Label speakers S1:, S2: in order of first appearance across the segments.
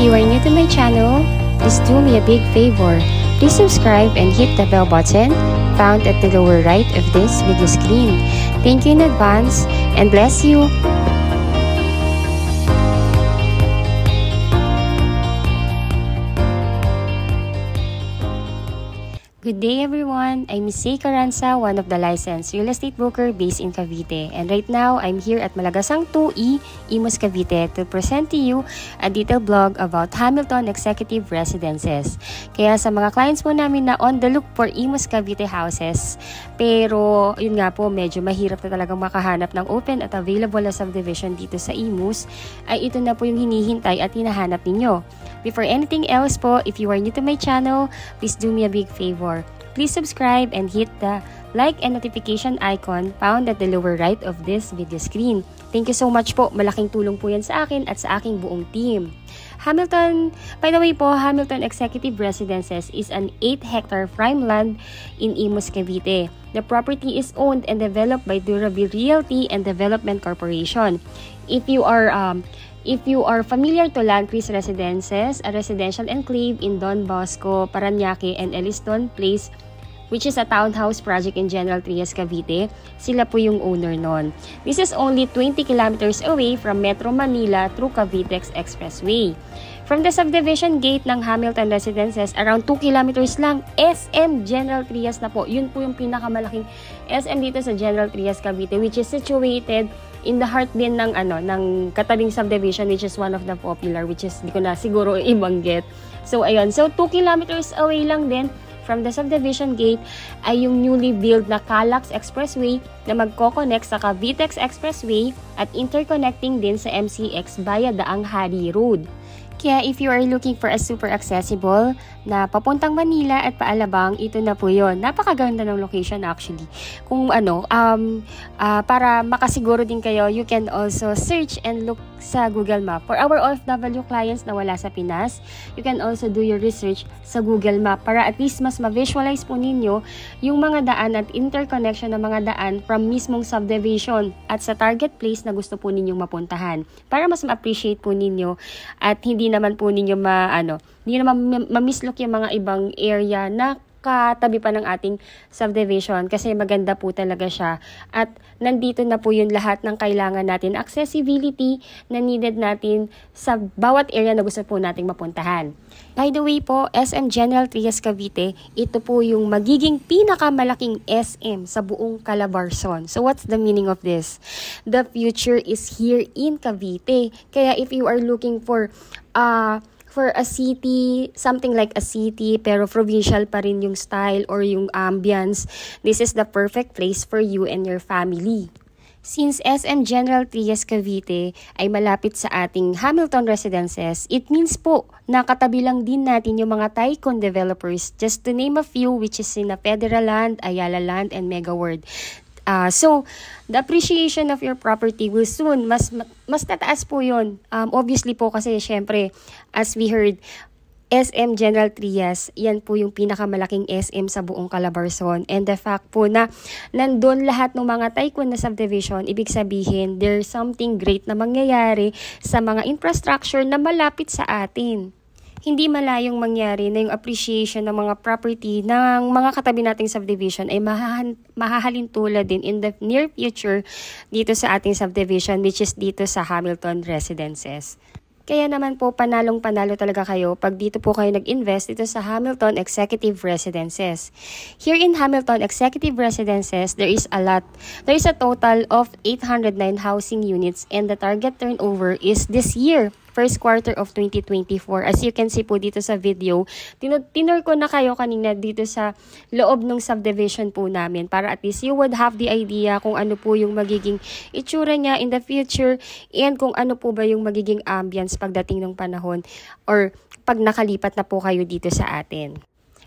S1: you are new to my channel, please do me a big favor. Please subscribe and hit the bell button found at the lower right of this video screen. Thank you in advance and bless you. Good day everyone, I'm Miss Say Caranza, one of the licensed real estate broker based in Cavite. And right now, I'm here at Malagasang 2E, Imus, Cavite to present to you a detailed blog about Hamilton Executive Residences. Kaya sa mga clients po namin na on the look for Imus, Cavite houses, pero yun nga po, medyo mahirap na talagang makahanap ng open at available na subdivision dito sa Imus, ay ito na po yung hinihintay at hinahanap ninyo. Before anything else po, if you are new to my channel, please do me a big favor. Please subscribe and hit the like and notification icon found at the lower right of this video screen. Thank you so much po. Malaking tulong po yan sa akin at sa aking buong team. Hamilton, by the way po, Hamilton Executive Residences is an 8-hectare prime land in Imus, Cavite. The property is owned and developed by Durabi Realty and Development Corporation. If you are familiar to Landcrease Residences, a residential enclave in Don Bosco, Parañaque, and Elliston Place, which is a townhouse project in General Trias, Cavite, sila po yung owner nun. This is only 20 kilometers away from Metro Manila through Cavitex Expressway. From the subdivision gate ng Hamilton Residences, around 2 kilometers lang, SM General Trias na po. Yun po yung pinakamalaking SM dito sa General Trias, Cavite, which is situated in the heart din ng katabing subdivision, which is one of the popular, which is di ko na siguro ibanggit. So ayun, so 2 kilometers away lang din from the subdivision gate ay yung newly built na Calax Expressway na magko-connect sa Cavitex Expressway at interconnecting din sa MCX via Daang Hari Road. Kaya if you are looking for a super accessible na papuntang Manila at paalabang, ito na po yun. Napakaganda ng location actually. Kung para makasiguro din kayo, you can also search and look sa Google Map. For our OFW clients na wala sa Pinas, you can also do your research sa Google Map para at least mas ma-visualize po ninyo yung mga daan at interconnection ng mga daan from mismong subdivision at sa target place na gusto po ninyong mapuntahan. Para mas ma-appreciate po ninyo at hindi naman po ninyo hindi naman ma-mislook yung mga ibang area na katabi pa ng ating subdivision kasi maganda po talaga siya at nandito na po yung lahat ng kailangan natin, accessibility na needed natin sa bawat area na gusto po nating mapuntahan. By the way po, SM General Trias, Cavite, ito po yung magiging pinakamalaking SM sa buong Calabarzon. So what's the meaning of this? The future is here in Cavite. Kaya if you are looking for a city, something like a city, pero provincial pa rin yung style or yung ambience, this is the perfect place for you and your family. Since SM General Trias, Cavite ay malapit sa ating Hamilton Residences, it means po na katabi lang din natin yung mga Tycoon developers, just to name a few, which is in Federal Land, Ayala Land, and Mega World. So, the appreciation of your property will soon, mas tataas po yun. Obviously po kasi syempre, as we heard, SM General Trias, yan po yung pinakamalaking SM sa buong Calabarzon. And the fact po na nandun lahat ng mga Tycoon na subdivision, ibig sabihin, there's something great na mangyayari sa mga infrastructure na malapit sa atin. Hindi malayong mangyari na yung appreciation ng mga property ng mga katabi nating subdivision ay mahahalin tulad din in the near future dito sa ating subdivision, which is dito sa Hamilton Residences. Kaya naman po panalong-panalo talaga kayo pag dito po kayo nag-invest dito sa Hamilton Executive Residences. Here in Hamilton Executive Residences, there is a total of 809 housing units and the target turnover is this year, first quarter of 2024. As you can see po dito sa video, tinur ko na kayo kanina dito sa loob ng subdivision po namin para at least you would have the idea kung ano po yung magiging itsura niya in the future and kung ano po ba yung magiging ambience pagdating ng panahon or pag nakalipat na po kayo dito sa atin.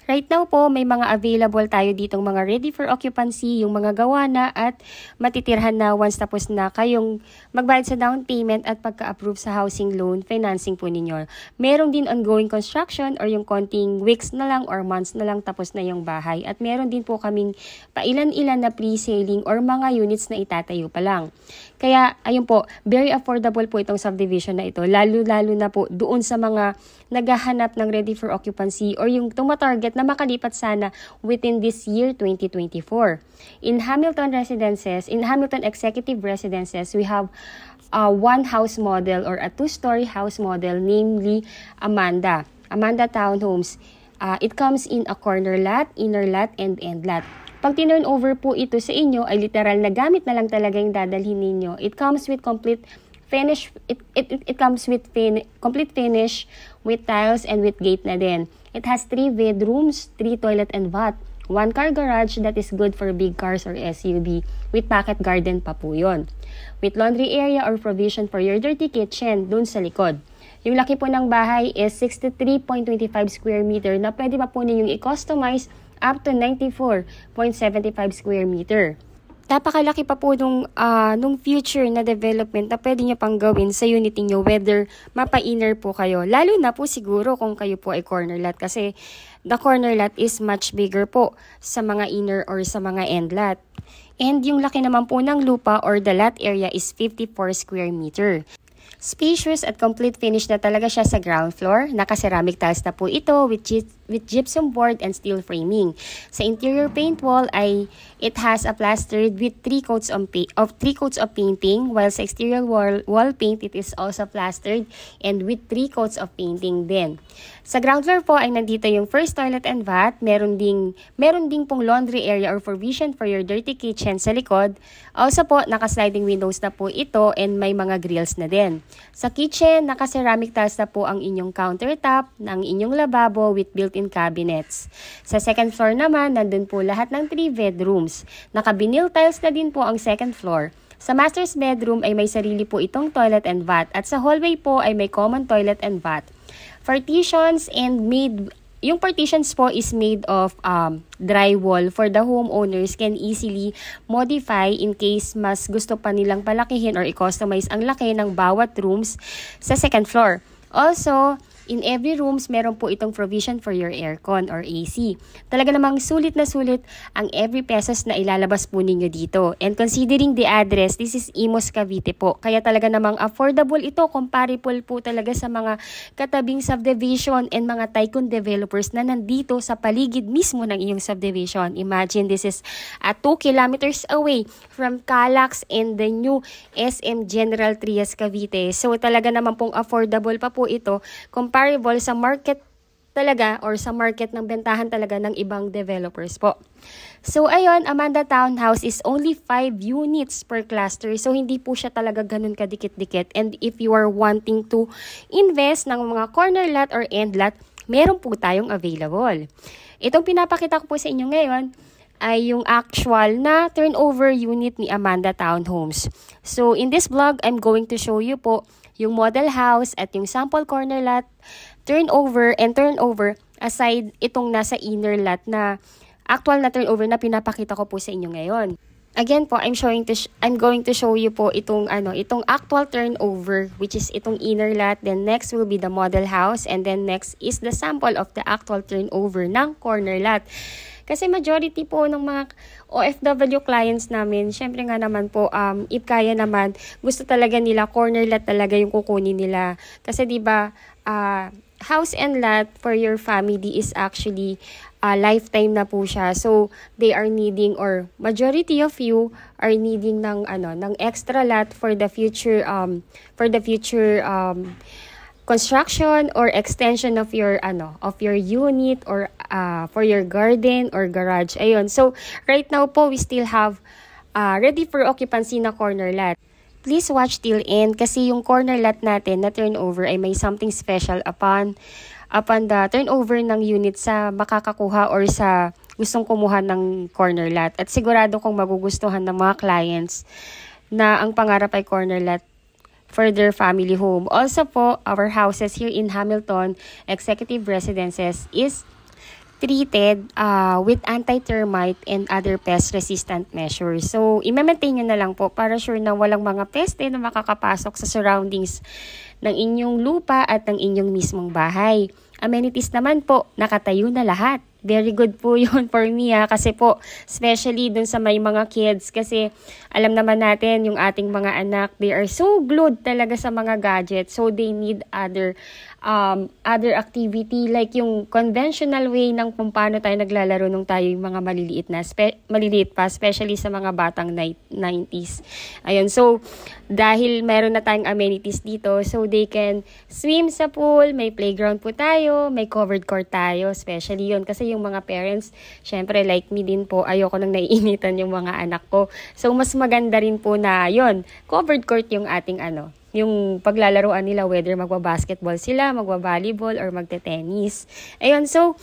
S1: Right now po, may mga available tayo ditong mga ready for occupancy, yung mga gawa na at matitirhan na once tapos na kayong magbayad sa down payment at pagka-approve sa housing loan financing po ninyo. Meron din ongoing construction or yung konting weeks na lang or months na lang tapos na yung bahay. At meron din po kaming pailan-ilan na pre-selling or mga units na itatayo pa lang. Kaya, ayun po, very affordable po itong subdivision na ito. Lalo-lalo na po doon sa mga naghahanap ng ready for occupancy or yung tumatarget na makalipat sana within this year 2024. In Hamilton Executive Residences, we have a one house model or a two-story house model, namely Amanda Townhomes. It comes in a corner lot, inner lot, and end lot. Pag tinurn over po ito sa inyo, ay literal na gamit na lang talaga yung dadalhin ninyo. It comes with complete finish. It comes with complete finish with tiles and with gate na din. It has 3 bedrooms, 3 toilet and bath, 1 car garage that is good for big cars or SUV with pocket garden pa po yun. With laundry area or provision for your dirty kitchen dun sa likod. Yung laki po ng bahay is 63.25 square meter na pwede pa po ninyong i-customize up to 94.75 square meter. Napakalaki pa po nung future na development na pwede nyo pang gawin sa unit niyo whether mapa-inner po kayo. Lalo na po siguro kung kayo po ay corner lot kasi the corner lot is much bigger po sa mga inner or sa mga end lot. And yung laki naman po ng lupa or the lot area is 54 square meter. Spacious at complete finish na talaga siya sa ground floor. Naka-ceramic tiles na po ito with gypsum board and steel framing. Sa interior paint wall ay it has a plastered with 3 coats of painting, while sa exterior wall paint it is also plastered and with 3 coats of painting din. Sa ground floor po ay nandito yung first toilet and bath. Meron ding pong laundry area or provision for your dirty kitchen sa likod. Also po, naka-sliding windows na po ito and may mga grills na din. Sa kitchen, naka-ceramic tiles na po ang inyong countertop, ng inyong lababo with built-in cabinets. Sa second floor naman, nandun po lahat ng 3 bedrooms. Naka-vinyl tiles na din po ang second floor. Sa master's bedroom ay may sarili po itong toilet and bath at sa hallway po ay may common toilet and bath. Partitions and yung partitions po is made of drywall for the homeowners can easily modify in case mas gusto pa nilang palakihin or i-customize ang laki ng bawat rooms sa second floor. Also, in every rooms, meron po itong provision for your aircon or AC. Talaga namang sulit na sulit ang every pesos na ilalabas po ninyo dito. And considering the address, this is Imus Cavite po. Kaya talaga namang affordable ito, comparable po talaga sa mga katabing subdivision and mga tycoon developers na nandito sa paligid mismo ng inyong subdivision. Imagine this is 2 kilometers away from Calax and the new SM General Trias Cavite. So talaga naman pong affordable pa po ito comparable sa market talaga or sa market ng bentahan talaga ng ibang developers po. So ayun, Amanda Townhouse is only 5 units per cluster. So hindi po siya talaga ganun kadikit-dikit. And if you are wanting to invest ng mga corner lot or end lot, meron po tayong available. Itong pinapakita ko po sa inyo ngayon ay yung actual na turnover unit ni Amanda Townhomes. So in this vlog, I'm going to show you po yung model house at yung sample corner lot, turnover aside itong nasa inner lot na actual na turnover na pinapakita ko po sa inyo ngayon. Again po, I'm going to show you po itong actual turnover which is itong inner lot, then next will be the model house, and then next is the sample of the actual turnover ng corner lot. Kasi majority po ng mga OFW clients namin, syempre nga naman po, if kaya naman, gusto talaga nila, corner lot talaga yung kukunin nila. Kasi diba, house and lot for your family is actually lifetime na po siya. So, they are needing, or majority of you are needing ng extra lot for the future, construction or extension of your unit or for your garden or garage. Ayun. So right now po we still have ready for occupancy na corner lot. Please watch till end kasi yung corner lot natin na turnover ay may something special upon the turnover ng unit sa makakakuha or sa gustong kumuha ng corner lot. At sigurado kong magugustuhan ng mga clients na ang pangarap ay corner lot for their family home. Also po, our houses here in Hamilton Executive Residences is 3 treated with anti-termite and other pest-resistant measures. So, i-maintain nyo na lang po para sure na walang mga peste na makakapasok sa surroundings ng inyong lupa at ng inyong mismong bahay. Amenities naman po, nakatayo na lahat. Very good po yun for me kasi po, especially dun sa may mga kids kasi alam naman natin yung ating mga anak, they are so glued talaga sa mga gadgets, so they need other activity like yung conventional way ng kung paano tayo naglalaro nung tayo yung mga maliliit pa, especially sa mga batang 90s. Ayun, so dahil meron na tayong amenities dito, so they can swim sa pool, may playground po tayo, may covered court tayo, especially yun kasi yung mga parents, syempre like me din po, ayoko nang naiinitan yung mga anak ko. So mas maganda rin po na yun, covered court yung ating yung paglalaroan nila, whether magbabasketball sila, magbavolleyball, or magte-tennis. Ayun, so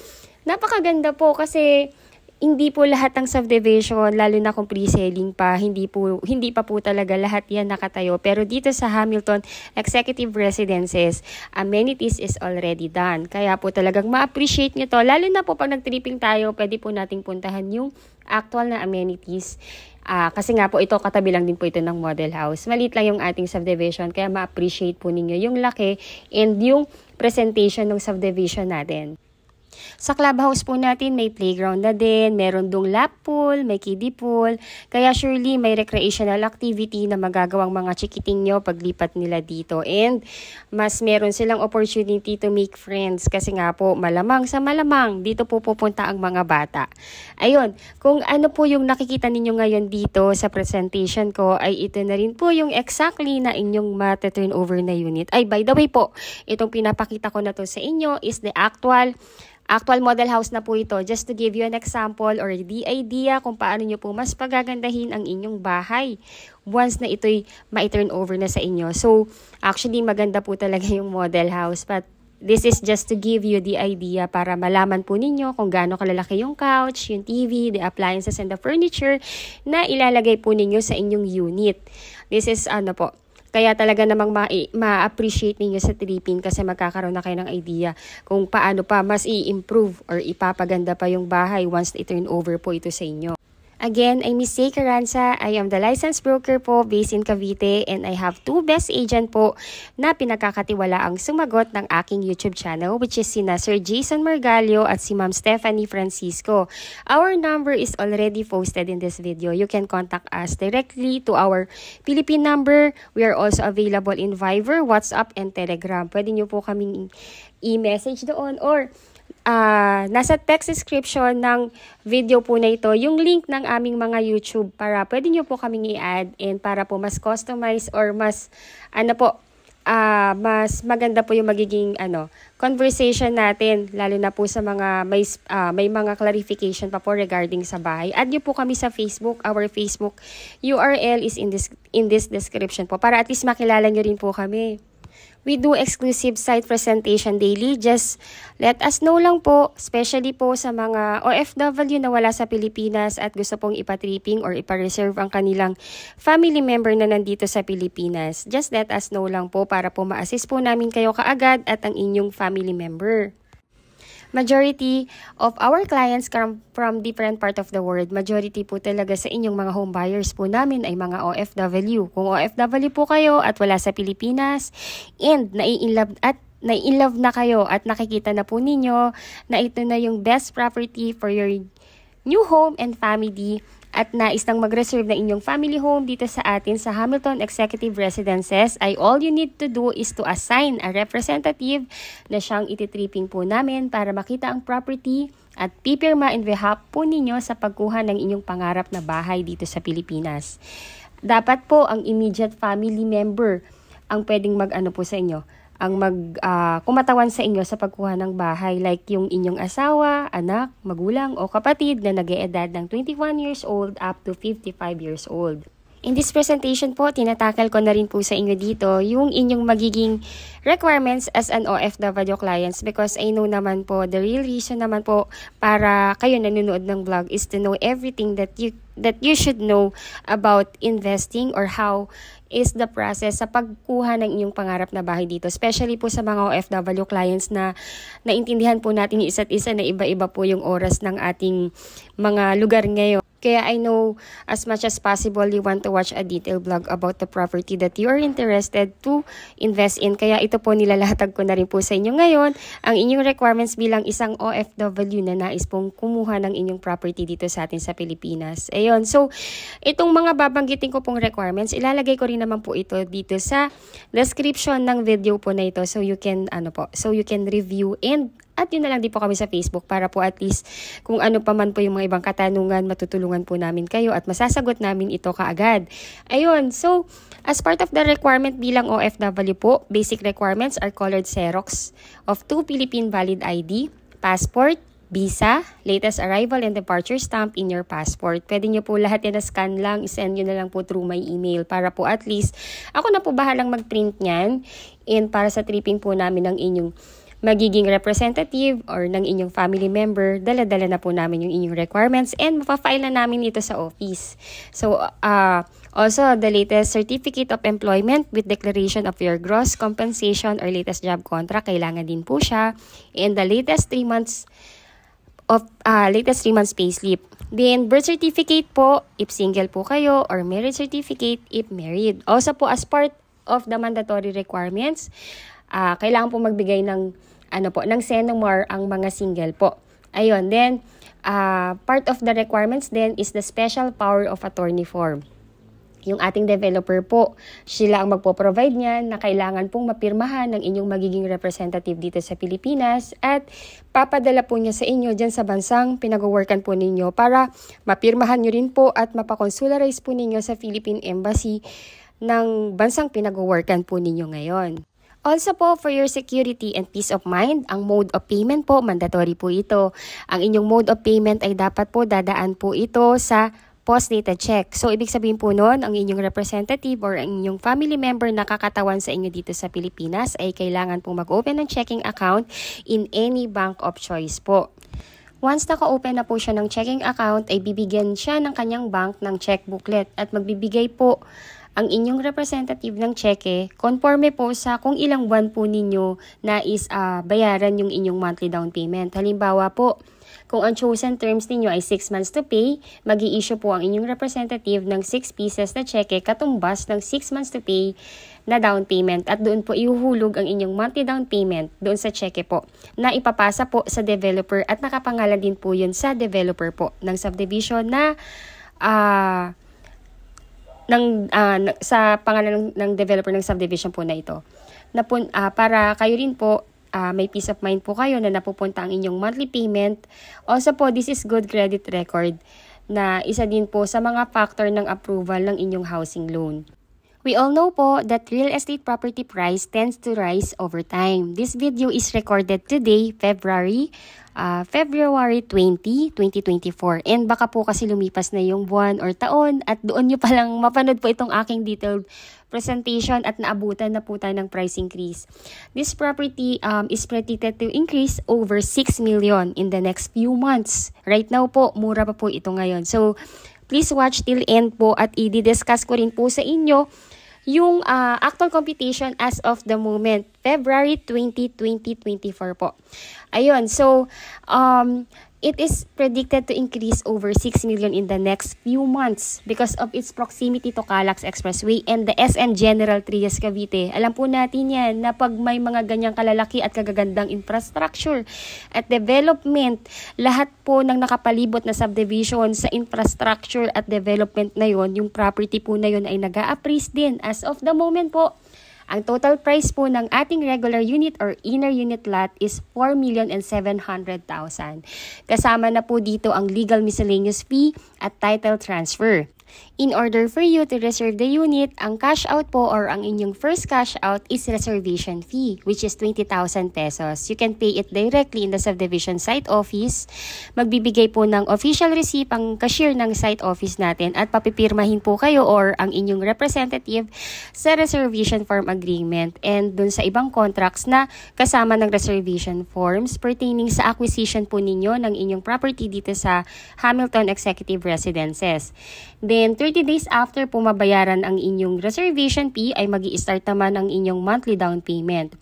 S1: napakaganda po kasi hindi po lahat ng subdivision, lalo na kung pre-selling pa, hindi pa po talaga lahat yan nakatayo. Pero dito sa Hamilton Executive Residences, amenities is already done. Kaya po talagang ma-appreciate nyo to. Lalo na po pag nag-tripping tayo, pwede po nating puntahan yung actual na amenities. Kasi nga po ito, katabi lang din po ito ng model house. Maliit lang yung ating subdivision, kaya ma-appreciate po ninyo yung laki and yung presentation ng subdivision natin. Sa clubhouse po natin, may playground na din, meron dong lap pool, may kiddie pool, kaya surely may recreational activity na magagawang mga chikiting nyo paglipat nila dito. And mas meron silang opportunity to make friends kasi nga po malamang sa malamang dito po pupunta ang mga bata. Ayun, kung ano po yung nakikita ninyo ngayon dito sa presentation ko ay ito na rin po yung exactly na inyong mata-turnover na unit. Ay, by the way po, itong pinapakita ko na to sa inyo is the actual model house na po ito, just to give you an example or the idea kung paano nyo po mas pagagandahin ang inyong bahay once na ito'y ma-turn over na sa inyo. So, actually maganda po talaga yung model house, but this is just to give you the idea para malaman po ninyo kung gaano kalalaki yung couch, yung TV, the appliances and the furniture na ilalagay po ninyo sa inyong unit. This is kaya talaga namang ma-appreciate ninyo sa tripping kasi magkakaroon na kayo ng idea kung paano pa mas i-improve or ipapaganda pa yung bahay once i-turn over po ito sa inyo. Again, I'm Miss Zay Carranza. I am the licensed broker po based in Cavite and I have 2 best agent po na pinagkakatiwalaang sumagot ng aking YouTube channel, which is sina Sir Jason Margalio at si Ma'am Stephanie Francisco. Our number is already posted in this video. You can contact us directly to our Philippine number. We are also available in Viber, WhatsApp, and Telegram. Pwede nyo po kaming i-message doon or nasa text description ng video po na ito, yung link ng aming mga YouTube para pwede nyo po kaming i-add and para po mas customize or mas, mas maganda po yung magiging conversation natin, lalo na po sa mga may mga clarification pa po regarding sa bahay. Add nyo po kami sa Facebook. Our Facebook URL is in this description po para at least makilala nyo rin po kami. We do exclusive site presentation daily. Just let us know lang po, especially po sa mga OFW na wala sa Pilipinas at gusto pong ipatripping or ipa-reserve ang kanilang family member na nandito sa Pilipinas. Just let us know lang po para po ma-assist po namin kayo kaagad at ang inyong family member. Majority of our clients come from different part of the world. Majority po talaga sa inyong mga home buyers po namin ay mga OFW. Kung OFW po kayo at wala sa Pilipinas and nai-inlove na kayo at nakikita na po ninyo na ito na yung best property for your new home and family at nais nang mag-reserve na inyong family home dito sa atin sa Hamilton Executive Residences, ay all you need to do is to assign a representative na siyang ititripping po namin para makita ang property at pipirma in behalf po ninyo sa pagkuha ng inyong pangarap na bahay dito sa Pilipinas. Dapat po ang immediate family member ang pwedeng mag-ano po sa inyo, ang kumatawan sa inyo sa pagkuha ng bahay, like yung inyong asawa, anak, magulang o kapatid na nag-eedad ng 21 years old up to 55 years old. In this presentation po, tinatakal ko na rin po sa inyo dito yung inyong magiging requirements as an OFW clients because I know naman po, the real reason naman po para kayo nanonood ng vlog is to know everything that you should know about investing or how is the process sa pagkuha ng inyong pangarap na bahay dito. Especially po sa mga OFW clients na naintindihan po natin yung isa't isa na iba-iba po yung oras ng ating mga lugar ngayon. Kaya I know as much as possible you want to watch a detailed vlog about the property that you are interested to invest in. Kaya ito po nilalatag ko na rin po sa inyo ngayon ang inyong requirements bilang isang OFW na nais pong kumuha ng inyong property dito sa atin sa Pilipinas. Ayun. So, itong mga babanggitin ko pong requirements, ilalagay ko rin naman po ito dito sa description ng video po na ito so you can review at yun na lang din po kami sa Facebook para po at least kung ano pa man po yung mga ibang katanungan, matutulungan po namin kayo at masasagot namin ito kaagad. Ayun, so as part of the requirement bilang OFW po, basic requirements are colored Xerox of 2 Philippine valid ID, passport, visa, latest arrival and departure stamp in your passport. Pwede nyo po lahat yan na scan lang, isend nyo na lang po through my email para po at least ako na po bahalang mag-print nyan and para sa tripping po namin ng inyong magiging representative or ng inyong family member, dala-dala na po namin yung inyong requirements and mapafile na namin ito sa office. So, also, the latest certificate of employment with declaration of your gross compensation or latest job contract, kailangan din po siya. And the latest 3 months payslip. Then, birth certificate po, if single po kayo, or marriage certificate, if married. Also po, as part of the mandatory requirements, kailangan po magbigay ng Senomar ang mga single po. Ayun, then part of the requirements then is the special power of attorney form. Yung ating developer po, sila ang magpo-provide niyan na kailangan pong mapirmahan ng inyong magiging representative dito sa Pilipinas at papadala po niya sa inyo dyan sa bansang pinag-workan po ninyo para mapirmahan nyo rin po at mapakonsularize po ninyo sa Philippine Embassy ng bansang pinag-workan po ninyo ngayon. Also po, for your security and peace of mind, ang mode of payment po, mandatory po ito. Ang inyong mode of payment ay dapat po dadaan po ito sa post-dated check. So, ibig sabihin po noon, ang inyong representative or ang inyong family member na kakatawan sa inyo dito sa Pilipinas ay kailangan po mag-open ng checking account in any bank of choice po. Once naka-open na po siya ng checking account, ay bibigyan siya ng kanyang bank ng check booklet at magbibigay po ang inyong representative ng cheque, conforme po sa kung ilang buwan po ninyo nais bayaran yung inyong monthly down payment. Halimbawa po, kung ang chosen terms ninyo ay 6 months to pay, mag-i-issue po ang inyong representative ng 6 pieces na cheque katumbas ng 6 months to pay na down payment. At doon po ihuhulog ang inyong monthly down payment doon sa cheque po na ipapasa po sa developer at nakapangalan din po yun sa developer po ng subdivision na sa pangalan ng developer ng subdivision po na ito. Para kayo rin po, may peace of mind po kayo na napupunta ang inyong monthly payment. Also po, this is good credit record na isa din po sa mga factor ng approval ng inyong housing loan. We all know po that real estate property price tends to rise over time. This video is recorded today, February 20, 2024. And baka po kasi lumipas na yung buwan or taon at doon nyo palang mapanood po itong aking detailed presentation at naabutan na po tayo ng price increase. This property is predicted to increase over 6 million in the next few months. Right now po, mura pa po ito ngayon. So, please watch till end po at i-discuss ko rin po sa inyo yung actual computation as of the moment, February 20, 2024 po. Ayun, so it is predicted to increase over 6 million in the next few months because of its proximity to Calax Expressway and the SM General Trias Cavite. Alam po natin yan na pag may mga ganyang kalalaki at kagagandang infrastructure at development, lahat po ng nakapalibot na subdivision sa infrastructure at development na yon, yung property po na yon ay nag-a-appraise din. As of the moment po, ang total price po ng ating regular unit or inner unit lot is 4,700,000. Kasama na po dito ang legal miscellaneous fee at title transfer. In order for you to reserve the unit, ang cash out po or ang inyong first cash out is reservation fee, which is 20,000 pesos. You can pay it directly in the subdivision site office. Magbibigay po ng official receipt ang cashier ng site office natin at papipirmahin po kayo or ang inyong representative sa reservation form agreement and dun sa ibang contracts na kasama ng reservation forms pertaining sa acquisition po ninyo ng inyong property dito sa Hamilton Executive Residences. Then, 30 days after po mabayaran ang inyong reservation fee ay magi-start naman ang inyong monthly down payment.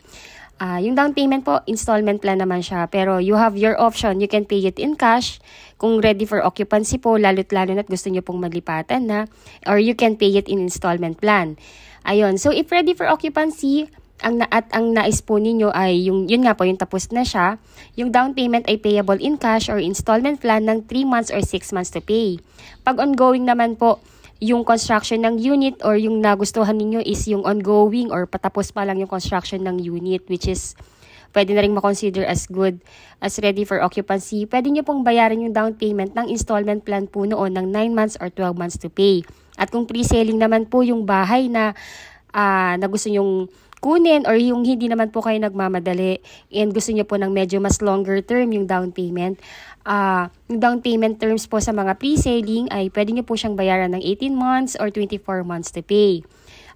S1: Yung down payment po, installment plan naman siya. Pero you have your option. You can pay it in cash. Kung ready for occupancy po, lalo na't gusto nyo pong maglipatan na. Or you can pay it in installment plan. Ayun. So, if ready for occupancy, ang nais po ninyo ay yun nga po, yung tapos na siya. Yung down payment ay payable in cash or installment plan ng 3 months or 6 months to pay. Pag ongoing naman po, yung construction ng unit or yung nagustuhan ninyo is yung ongoing or patapos pa lang yung construction ng unit, which is pwede na rin makonsider as good as ready for occupancy. Pwede nyo pong bayaran yung down payment ng installment plan po noon ng 9 months or 12 months to pay. At kung pre-selling naman po yung bahay na gusto nyong kunin or yung hindi naman po kayo nagmamadali and gusto nyo po ng medyo mas longer term yung down payment. Yung down payment terms po sa mga pre-selling ay pwede nyo po siyang bayaran ng 18 months or 24 months to pay.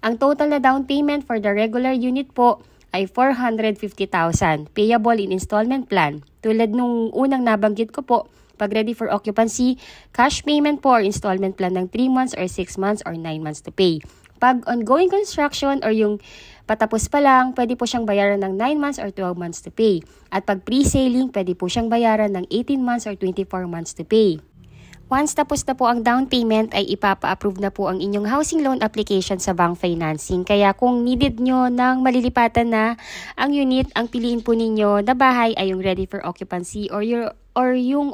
S1: Ang total na down payment for the regular unit po ay 450,000 payable in installment plan. Tulad nung unang nabanggit ko po, pag ready for occupancy, cash payment po or installment plan ng 3 months or 6 months or 9 months to pay. Pag ongoing construction or yung patapos pa lang, pwede po siyang bayaran ng 9 months or 12 months to pay. At pag pre-selling, pwede po siyang bayaran ng 18 months or 24 months to pay. Once tapos na po ang down payment, ay ipapa-approve na po ang inyong housing loan application sa bank financing. Kaya kung needed nyo ng malilipatan na ang unit, ang piliin po ninyo na bahay ay yung ready for occupancy or yung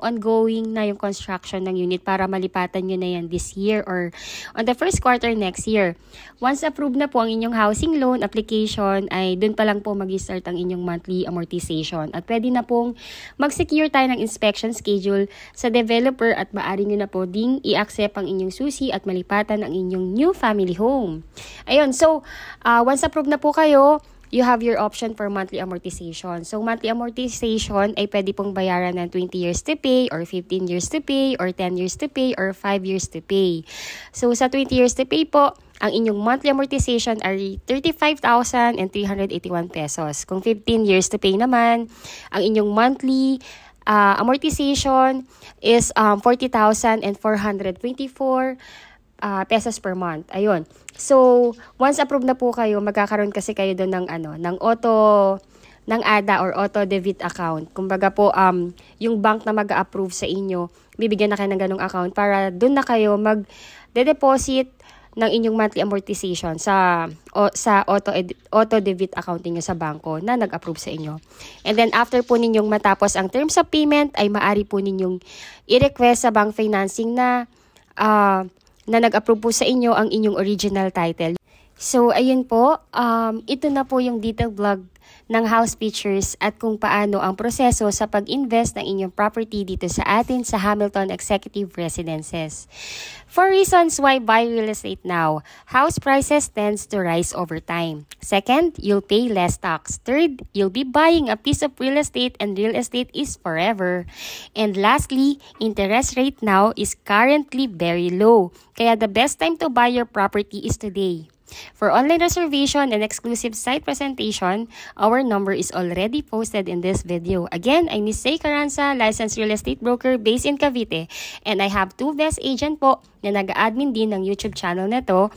S1: ongoing na yung construction ng unit para malipatan nyo na yan this year or on the first quarter next year. Once approved na po ang inyong housing loan application, ay dun pa lang po mag-start ang inyong monthly amortization. At pwede na pong mag-secure tayo ng inspection schedule sa developer at maaari nyo na po ding i-accept ang inyong susi at malipatan ang inyong new family home. Ayun, so once approved na po kayo, you have your option for monthly amortization. So, monthly amortization ay pwede pong bayaran ng 20 years to pay or 15 years to pay or 10 years to pay or 5 years to pay. So, sa 20 years to pay po, ang inyong monthly amortization ay 35,381 pesos. Kung 15 years to pay naman, ang inyong monthly amortization is 40,424 pesos per month. Ayun. So, once approved na po kayo, magkakaroon kasi kayo doon ng ADA or auto debit account. Kumbaga po, yung bank na mag-approve sa inyo, bibigyan na kayo ng ganong account para doon na kayo mag-deposit ng inyong monthly amortization sa auto debit account niyo sa bangko na nag-approve sa inyo. And then after po ninyong matapos ang terms of payment, ay maaari po ninyong i-request sa bank financing na nag-approve po sa inyo ang inyong original title. So, ayun po. Ito na po yung detailed vlog ng house pictures at kung paano ang proseso sa pag-invest ng inyong property dito sa atin sa Hamilton Executive Residences. 4 reasons why buy real estate now. House prices tends to rise over time. Second, you'll pay less tax. Third, you'll be buying a piece of real estate and real estate is forever. And lastly, interest rate now is currently very low. Kaya the best time to buy your property is today. For online reservation and exclusive site presentation, our number is already posted in this video. Again, I'm Miss Say Caranza, licensed real estate broker based in Cavite. And I have 2 best agent po na nag-admin din ng YouTube channel na to,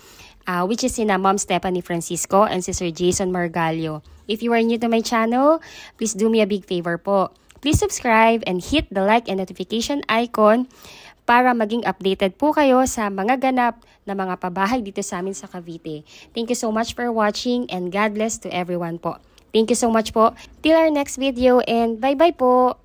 S1: which is sina Ma'am Stephanie Francisco and si Sir Jason Margalio. If you are new to my channel, please do me a big favor po. Please subscribe and hit the like and notification icon para maging updated po kayo sa mga ganap na mga pabahay dito sa amin sa Cavite. Thank you so much for watching and God bless to everyone po. Thank you so much po. Till our next video and bye-bye po!